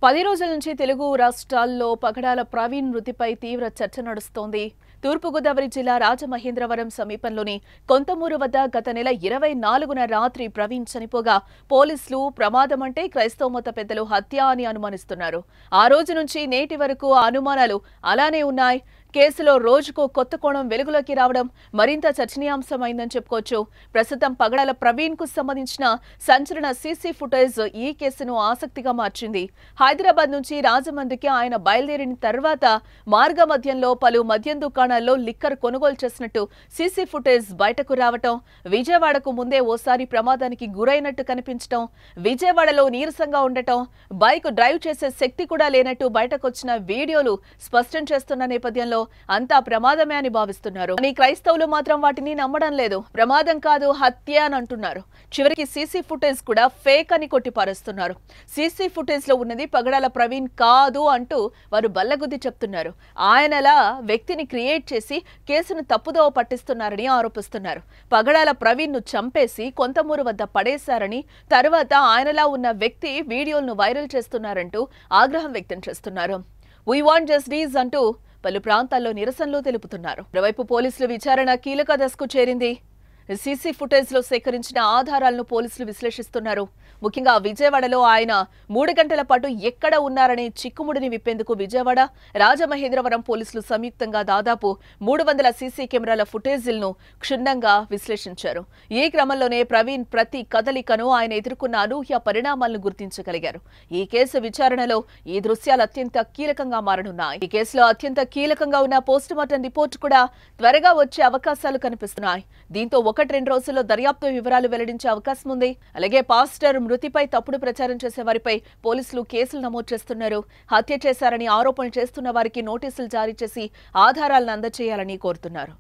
10 రోజుల నుంచి తెలుగు రాష్ట్రాల్లో పగడాల ప్రవీణ్ మృతిపై తీవ్ర చర్చ నడుస్తోంది. తూర్పుగోదావరి జిల్లా రాజమహేంద్రవరం సమీపంలోని కొంతమూరు వద్ద గత నెల 24న రాత్రి ప్రవీణ్ చనిపోగా పోలీసులు ప్రమాదం అంటే క్రైస్తవ మత పెద్దలు హత్య అని అనుమానిస్తున్నారు. ఆ రోజు నుంచి నేటి వరకు ఆ అనుమానాలు అలానే ఉన్నాయి. కేసులో రోజుకో కొత్త కోణం వెలుగులోకి రావడం మరింత చర్చనీయాంశమైందని చెప్పుకోవచ్చు. ప్రస్తుతం పగడాల ప్రవీణ్ కు సంబంధించిన సంచలన సీసీ ఫుటేజ్ ఈ కేసును ఆసక్తిగా మార్చింది. హైదరాబాద్ నుంచి రాజమండ్రికి ఆయన బయలుదేరిన తర్వాత మార్గ మధ్యంలో పలు మద్యం దుకాణాల్లో లిక్కర్ కొనుగోలు చేసినట్టు సీసీ ఫుటేజ్ బయటకు రావటం, విజయవాడకు ముందే ఓసారి ప్రమాదానికి గురైనట్టు కనిపించడం, విజయవాడలో నీరసంగా ఉండటం, బైక్ డ్రైవ్ చేసే శక్తి కూడా లేనట్టు బయటకొచ్చిన వీడియోలు స్పష్టం చేస్తున్న నేపథ్యంలో అంతా ప్రమాదమే అని భావిస్తున్నారు. కానీ క్రైస్తవులు మాత్రం వాటిని నమ్మడం లేదు. ప్రమాదం కాదు, హత్య అని అంటున్నారు. చివరికి సీసీ ఫుటేజ్ కూడా ఫేక్ అని కొట్టిపారేస్తున్నారు. సీసీ ఫుటేజ్ లో ఉన్నది పగడాల ప్రవీణ్ కాదు అంటూ వారు బల్లగుద్ది చెప్తున్నారు. ఆయనలా వ్యక్తిని క్రియేట్ చేసి కేసును తప్పుదోవ పట్టిస్తున్నారని ఆరోపిస్తున్నారు. పగడాల ప్రవీణ్ ను చంపేసి కొంతమూరు వద్ద పడేశారని, తర్వాత ఆయనలా ఉన్న వ్యక్తి వీడియోలను వైరల్ చేస్తున్నారంటూ ఆగ్రహం వ్యక్తం చేస్తున్నారు. "We want justice" అంటూ పలు ప్రాంతాల్లో నిరసనలు తెలుపుతున్నారు. మరోవైపు పోలీసులు విచారణ కీలక దశకు చేరింది. సీసీ ఫుటేజ్ లో సేకరించిన ఆధారాలను పోలీసులు విశ్లేషిస్తున్నారు. ముఖ్యంగా విజయవాడలో ఆయన 3 గంటల పాటు ఎక్కడ ఉన్నారనే చిక్కుముడిని విప్పేందుకు విజయవాడ, రాజమహేంద్రవరం పోలీసులు సంయుక్తంగా దాదాపు 300 సీసీ కెమెరాల ఫుటేజీలను క్షుణ్ణంగా విశ్లేషించారు. ఈ క్రమంలోనే ప్రవీణ్ ప్రతి కదలికను ఆయన ఎదుర్కొన్న అనూహ్య పరిణామాలను గుర్తించగలిగారు. ఈ కేసు విచారణలో ఈ దృశ్యాలు అత్యంత కీలకంగా మారనున్నాయి. ఈ కేసులో అత్యంత కీలకంగా ఉన్న పోస్టుమార్టం రిపోర్టు కూడా త్వరగా వచ్చే అవకాశాలు కనిపిస్తున్నాయి. దీంతో 1-2 రోజుల్లో దర్యాప్తు వివరాలు వెల్లడించే అవకాశం ఉంది. అలాగే పాస్టర్ మృతిపై తప్పుడు ప్రచారం చేసే వారిపై పోలీసులు కేసులు నమోదు చేస్తున్నారు. హత్య చేశారని ఆరోపణలు చేస్తున్న వారికి నోటీసులు జారీ చేసి ఆధారాలను అందజేయాలని కోరుతున్నారు.